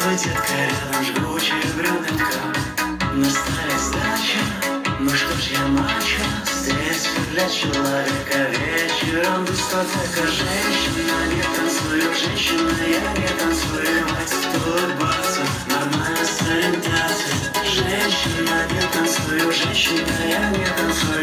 Здравствуй, детка, рядом жгучая брюнетка. На столе сдача, ну что ж я мачо. Здесь для человека вечером дискотека. Женщина, не танцую, женщина, я не танцую. Улыбаться, нормально с ориентацией. Женщина, не танцую, женщина, я не танцую.